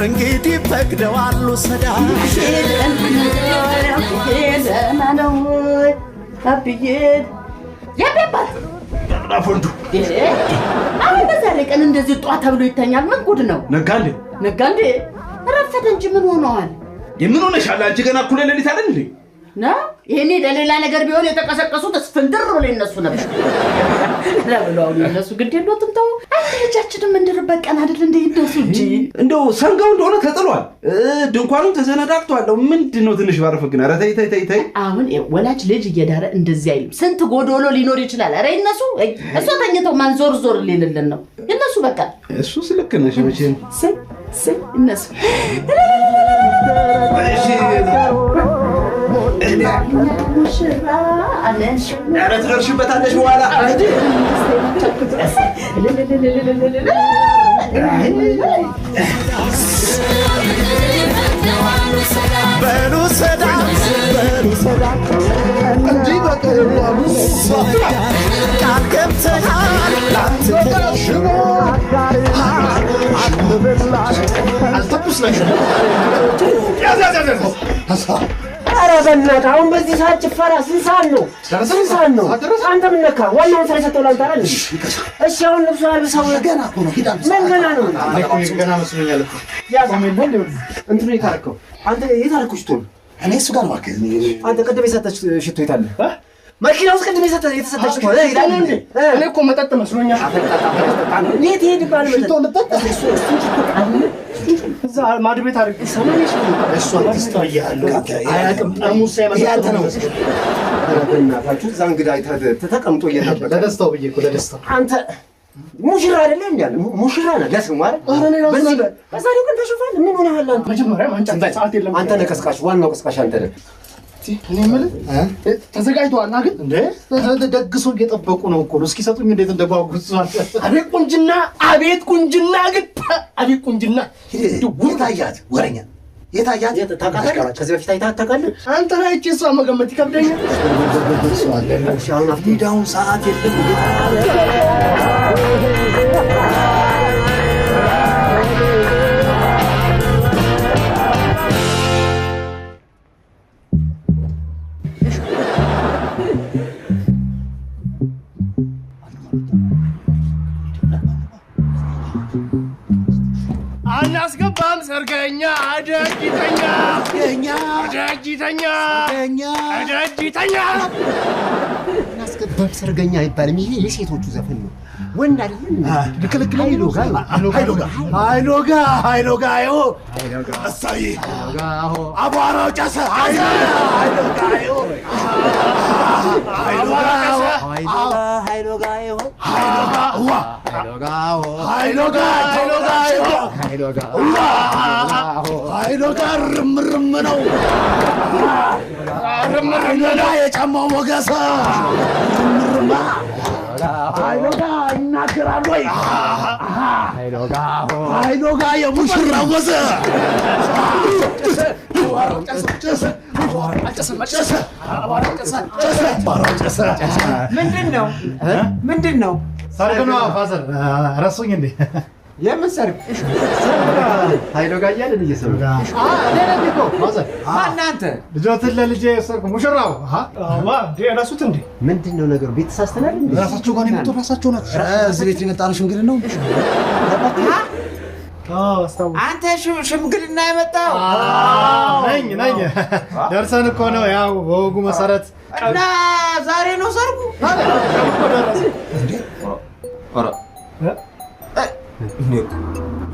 እንግዲህ ፈቅደዋል ሰዳሽ ዘመነው አብዬ ያበባት አፎንዱ አሁን በዛሬ ቀን እንደዚህ ጧት ተብሎ ይተኛል ምን ጉድ ነው ነጋንዴ ረፈደ እንጂ ምን ሆነዋል የምን ሆነሻል አንቺ ገና እኩለ ሌሊት አይደል እንዴ ና ይሄኔ ለሌላ ነገር ቢሆን የተቀሰቀሱት እስፍንድር ብሎ ይነሱ ነበር ለብለው ይነሱ ግድ የለውም ተው አንቺያችንም እንድርበት ቀን አይደል እንዴ ይደሱ እንጂ እንደው ሰንጋው እንደሆነ ተጥሏል ድንኳኑም ተሰነዳክቷል ምንድነው ትንሽ ባረፈግና ኧረ ተይ አሁን ወላጅ ልጅ እየዳረ እንደዚህ አይልም ስንት ጎዶሎ ሊኖር ይችላል ኧረ ይነሱ እሱ ተኝተው ማን ዞር ሊልልን ነው ይነሱ በቃ እሱ ስልክ ነሽ መቼም ይነሱ ሙሽራ አለሽ ኧረ ትደርሽበታለሽ በኋላ በሉ ሰዳም እንዲህ በቀላሉ ቃል ገብተሃል ላትተሽ አልተኩስለሽ ኧረ በእናትህ አሁን በዚህ ሰዓት ጭፈራ ስንት ሰዓት ነው አንተ ምን ነካ ዋናውን ስራ ሰጥተው ላንተ አይደል እሺ አሁን ልብሱ አልብሰው ገና እኮ ነው ምን ገና ነው ገና መስሎኛል እኮ እንትኑ የታረከው አንተ የታረከው ሽቶ እኔ እሱ ጋር ማከዝ አንተ ቅድም የሰጠች ሽቶ የታለ መኪና ውስጥ ቅድም የተሰጠች ሽቶ ይላል እንዴ እኔ እኮ መጠጥ መስሎኛል የት ሄድባል ሽቶ ልጠጥ እሱ ሽቶ ቃል እዛ ማድ ቤት አድርግ እሱ አትስተያለሁ አያቅም ጠርሙስ ያንተ ነው በእናታችሁ እዛ እንግዳ ተቀምጦ እየነበረ ለደስታው ብዬ እኮ ለደስታው አንተ ሙሽራ አይደለም እንዴ ሙሽራ ነው ለስሙ አይደል በዛሬው ቀን ተሽፋል ምን ሆነሃል አንተ መጀመሪያ ማንጫ ሰዓት የለም አንተ ነህ ቀስቃሽ ዋናው ቀስቃሽ አንተ ነህ እኔ የምልህ ተዘጋጅተዋልና ግን እንዴ ደግሶ እየጠበቁ ነው እኮ እስኪ ሰጡኝ እንዴት እንደጓጉት አቤት ቁንጅና ግን አቤት ቁንጅና የታያት ወረኛ የታያት ታውቃለህ ከዚህ በፊት አይተሃት ታውቃለህ አንተ ላይ እቺ እሷ መገመት ይከብደኛል አሁን አፍዲዳውን ሰዓት የለም አናስገባም ሰርገኛ አደጅተኛ አናስገባም ሰርገኛ አይባልም ይሄ የሴቶቹ ዘፈን ነው ወንድ አይደለም ልክልክ ሃይሎጋ ይኸው እሰይ አቧራው ጨሰ ሃይሎጋ ርምርም ነው ርምርም የጫማው ሞገስ ርምርማ ሃይሎጋ ይናገራል ወይ ሃይሎጋ የሙሽራ ወዘ ምንድነው ሰርግ ነው ፋዘር ረሱኝ እንዴ የምን ሰርግ ሃይሎጋ እያልን እየሰሩ ለለልኮ ፋዘር ማናንተ ልጆትን ለልጄ ሰርግ ሙሽራው ረሱት እንዴ ምንድነው ነገሩ ቤት ተሳስተናል እንዴ ራሳቸው ጋር የመጡ ራሳቸው ናቸው እዚህ ቤት የመጣነው ሽምግልና ነው አንተ ሽምግልና የመጣው ነኝ ደርሰን እኮ ነው ያው በወጉ መሰረት እና ዛሬ ነው ሰርጉ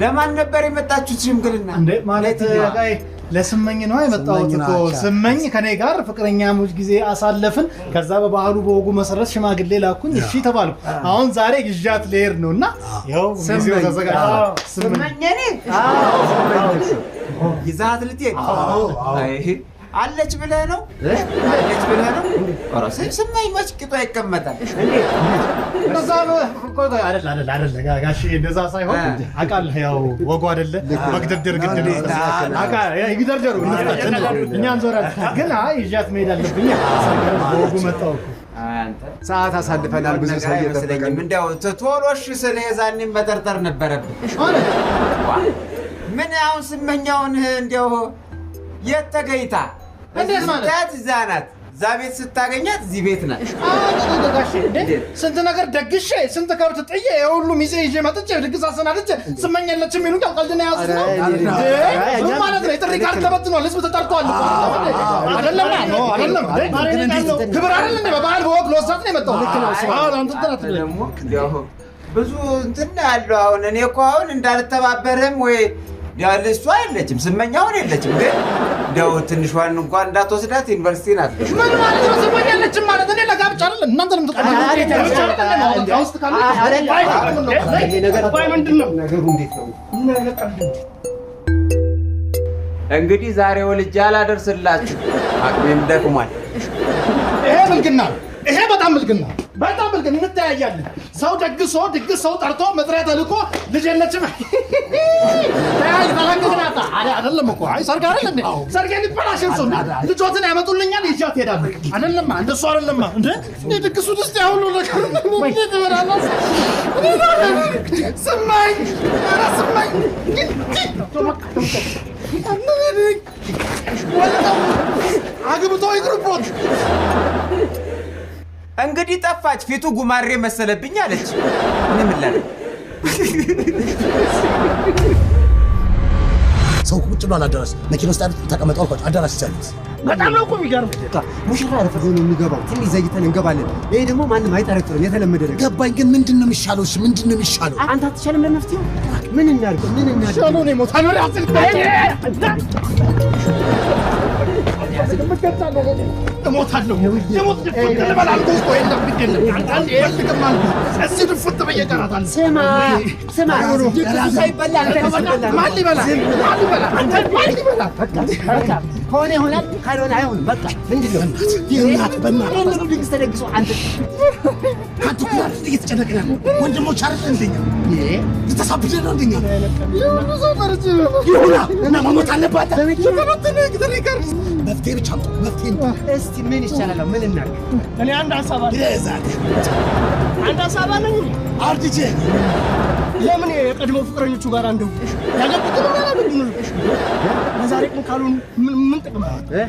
ለማን ነበር የመጣችሁት ሽምግልና እንዴ ማለት ጋይ ለስመኝ ነው የመጣሁት እኮ ስመኝ ከኔ ጋር ፍቅረኛሞች ጊዜ አሳለፍን ከዛ በባህሉ በወጉ መሰረት ሽማግሌ ላኩኝ እሺ ተባልኩ አሁን ዛሬ ግዣት ልሄድ ነውና ይኸው ጊዜው ተዘጋጅቷል ስመኝ እኔ ይዛት ልትሄድ አለች ብለህ ነው ስመኝ መች ቂጧ ይቀመጣል እንደዛ ነው እኮ አይደል ጋሽ እንደዛ ሳይሆን አቃል ያው ወጉ አይደለ መግደርደር ግድ ነው ይግደርደሩ እኛን ዞራ ግን ይዣት መሄድ አለብኝ ወጉ መጣው ሰዓት አሳልፈናል ብዙ ሰው እየጠበቀን እንደው ቶሎሽ ስለዛኔም መጠርጠር ነበረብን ምን አሁን ስመኛውን እንደው የት ተገኝታ እንዴት ማለት? ስታያት እዛ ናት። እዛ ቤት ስታገኛት እዚህ ቤት ናት። ጋሼ ስንት ነገር ደግሼ ስንት ከብት ጥዬ የሁሉ ሚዜ ይዤ መጥቼ ድግስ አሰናድቼ ስመኝ የለችም ይሉኛል። ቀልድና ያዙት ነው ማለት ነው። የጥሪ ካርድ ተበትኗል። ህዝብ ተጠርቷል። አይደለም አይደለም ክብር አይደለም። በበዓል በወግ ለወሳት ነው የመጣው። ደግሞ ብዙ እንትን ያለው አሁን እኔ እኮ አሁን እንዳልተባበርህም ወይ ያለ እሷ የለችም ስመኛውን የለችም። ግን እንደው ትንሿን እንኳን እንዳትወስዳት ዩኒቨርሲቲ ናት። ምን ማለት ነው? ስመኝ የለችም ማለት እኔ ለጋብቻ አይደለም እናንተንም ተቀበሉ። እንግዲህ ዛሬ ወልጄ አላደርስላችሁ አቅሜም ደክሟል። ይሄ ብልግና ይሄ በጣም ብልግና በጣም ብልግና። እንተያያለን። ሰው ደግሶ ድግስ ሰው ጠርቶ መጥሪያ ተልኮ ልጅ የለችም ተያይ ተላንገናታ አይደለም እኮ አይ ሰርግ አይደል እንዴ? ሰርጌን ይበላሽም ሰው ልጆትን ያመጡልኛል ይዣት ሄዳለሁ። አይደለም እንደሱ አይደለም እንዴ? ድግሱ ውስጥ ያሁሉ ነገር ምን ትበላለህ? ስማኝ ኧረ ስማኝ አግብቶ ይቅርቦት እንግዲህ ጠፋች። ፊቱ ጉማሬ መሰለብኝ አለች። ምን ላድርግ? ሰው ቁጭ ብሎ አዳራሽ መኪና ውስጥ ተቀመጠው አልኳቸው። አዳራሽ ይቻላል። በጣም ነው እኮ የሚገርም። ሙሽራ ረፈዶ ነው የሚገባው። ትንሽ ዘይተን እንገባለን። ይሄ ደግሞ ማንም አይጠረጥርም። የተለመደ ነገር ገባኝ። ግን ምንድነው የሚሻለው? እሺ ምንድነው የሚሻለው? አንተ አትቻልም ለመፍትሄው? ምን እናድርግ? ምን እናድርግ? ሻሎ ነው ሞታ ነው ያስል እሞታለሁ። የሞት ድፍት ልበላልኩ እኮ የለም ግድ የለም። አንዳንድ የልቅም አልኩ እዚህ ድፍት በየቀራታል። ስማ ድግሱ ሳይበላ አንተ ማን ሊበላ? አንተ ማን ሊበላ? በቃ ከሆነ ይሆናል፣ ካልሆነ አይሆንም። በቃ ምንድን ነው በእናትህ ድግስ ተደግሶ አንተ ኩራት እየተጨነቅን ያለው ወንድሞች አይደል እንደኛ ልተሳብደን ነው እንደኛ ይሁና እና መሞት አለባት። መፍትሄ ብቻ ነው መፍትሄ። እስቲ ምን ይሻላል? ምን እናድርግ? እኔ አንድ ሀሳብ አለኝ። አርጅቼ ለምን የቀድሞ ፍቅረኞቹ ጋር እንደው ያገቡትን አላገኙ ለዛሬ ቀን ካሉን ምን ጥቅም?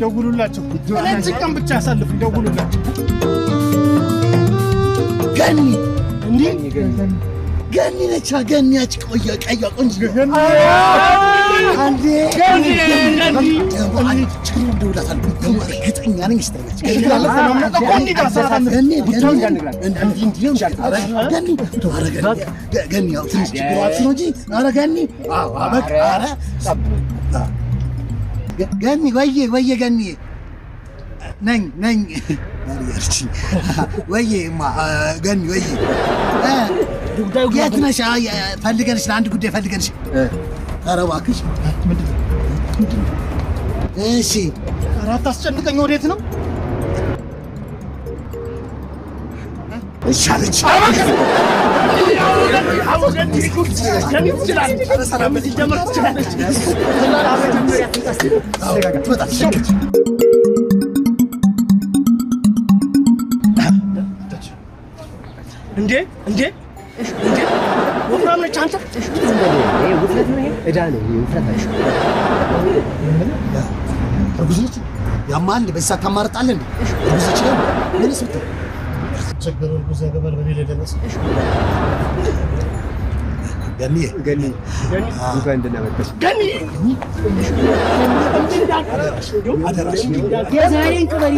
ደውሉላቸው። እነዚህ ቀን ብቻ ያሳልፉ። ደውሉላቸው። ገኒ እንዴ ገኒ ነች። ገኒ ያች ቆየ ቀያ ቆንጆ አንዴ ገኒ እርግጠኛ ነኝ ስተነች ገኒ ያው ትንሽ ችግሯት ነው እንጂ ኧረ ገኒ በቃ ኧረ ገኒ ወየ ገኒ ነኝ ወየ ገኒ ወየ የት ነሽ? ፈልገንሽ ለአንድ ጉዳይ ፈልገንሽ። ኧረ እባክሽ እሺ። ኧረ አታስጨንቀኝ። ወዴት ነው? እሺ አለች። እንዴ ወፍራም ነች አንተ። ውፍረት ነው ይሄ? ዕዳ ነው ይሄ ውፍረት አይደል? እርጉዝ ነች። ያማል በዛ ታማርጣለህ እንዴ? እርጉዝ ነች ነው ምን ስልት ችግር እርጉዝ ያገባል በኔ ላይ ደረሰ። ገኒ እንኳን እንደናመጣሽ ገኒ አደራሽ የዛሬን ቅበሪ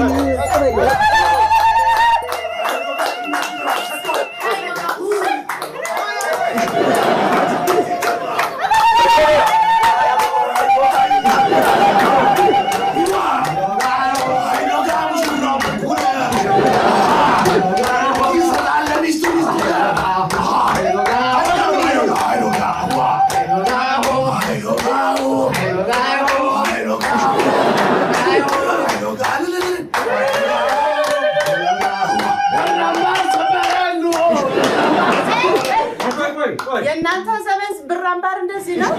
የእናንተ ዘመን ብር አምባር እንደዚህ ነው።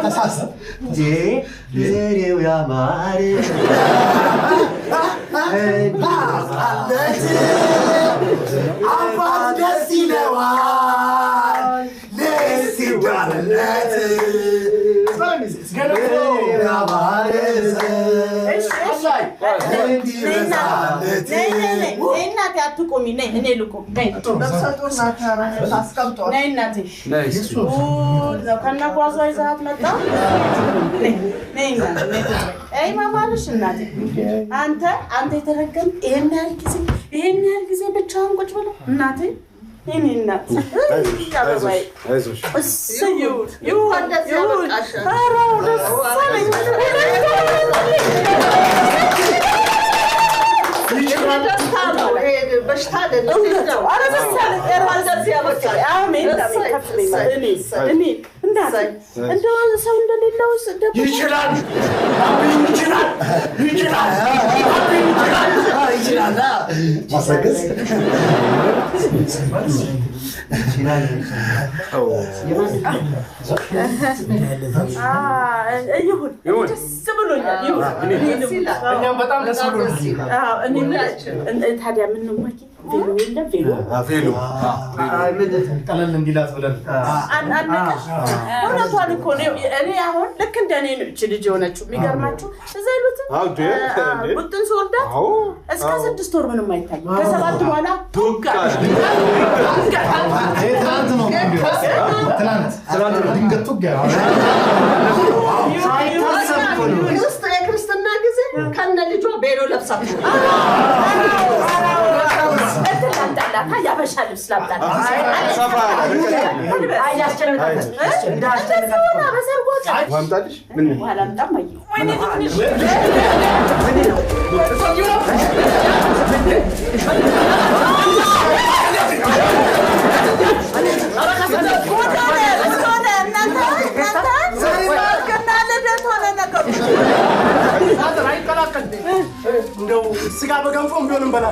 ተሳሰብ ዘሬው ያማረ አባት ደስ ይለዋል ነይ እናቴ አትቆሚ ነይ እኔ ልቁም ነይ በሰጡና ታስቀምጦ ነይ እናቴ ነው ከነጓዟ ይዛት መጣ ነይ እናቴ አይ ማማልሽ እናቴ አንተ የተረገም ይሄን ያህል ጊዜ ብቻህን ቁጭ ብለው እናቴ እኔ እናት አይዞሽ ታዲያ ምን ነው ማኪ ቬሎ ቀለል እንዲላት ብለን እውነቷን እኮ ነው። እኔ አሁን ልክ እንደኔ ነው እቺ ልጅ የሆነችው። የሚገርማችሁ እዛ ይሉት ቡጥን ስወልዳት እስከ 6 ወር ምንም አይታይም። ከ7 በኋላ ትናንት ድንገት ውስጥ የክርስትና ጊዜ ከነ ልጇ ቤሎ ለብሳት ያበሻ ልብስ ላምጣት እንደው ስጋ በገንፎ ቢሆን እንበላ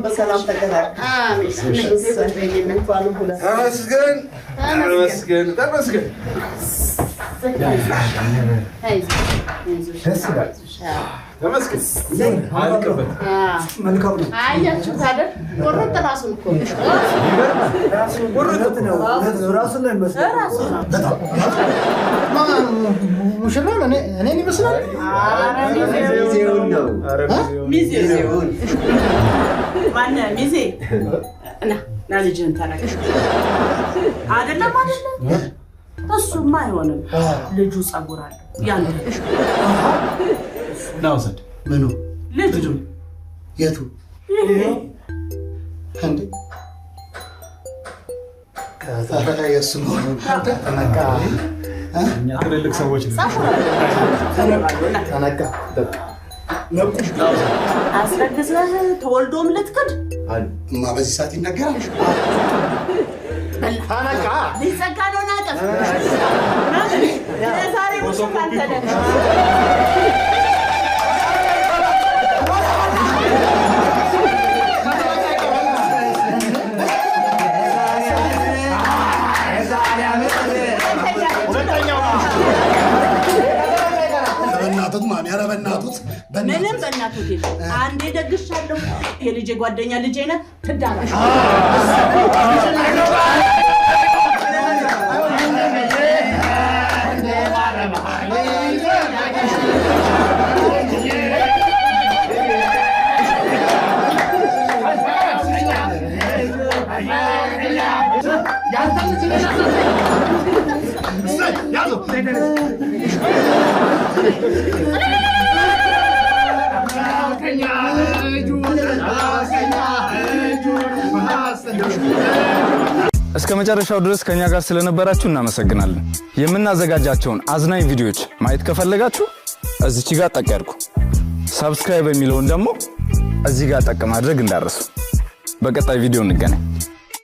በሰላም ተገናኝ ተመስገን መልካም ነው። አያችሁት አይደል? ቆረጥ ራሱን እኮ ራሱን ነው የሚመስለው። ሙሽራው እኔን ይመስላል። ሚዜውን ማነው ሚዜ? ና ልጅህን ተናገር። አይደለም እሱማ አይሆንም። ልጁ ጸጉር አለው ያንተ ናውሰድ ምኑ ልጁ የቱ እንዴ ከታረቀ የሱ ነው ተነካ እኛ ትልልቅ ሰዎች ተነካ አስረግዘህ ተወልዶም ልትክድ እማ በዚህ ሰዓት ይነገራል። ተነካ ሊጸጋ ነው ናቀፍ ዛሬ ሙሽራ አንተ ምንም በእናቱት አንዴ ደግሻለሁ። የልጄ ጓደኛ ልጄ ነህ ትዳራሽ እስከ መጨረሻው ድረስ ከኛ ጋር ስለነበራችሁ እናመሰግናለን። የምናዘጋጃቸውን አዝናኝ ቪዲዮዎች ማየት ከፈለጋችሁ እዚች ጋር ጠቅ ያድርጉ። ሰብስክራይብ የሚለውን ደግሞ እዚህ ጋር ጠቅ ማድረግ እንዳትረሱ። በቀጣይ ቪዲዮ እንገናኝ።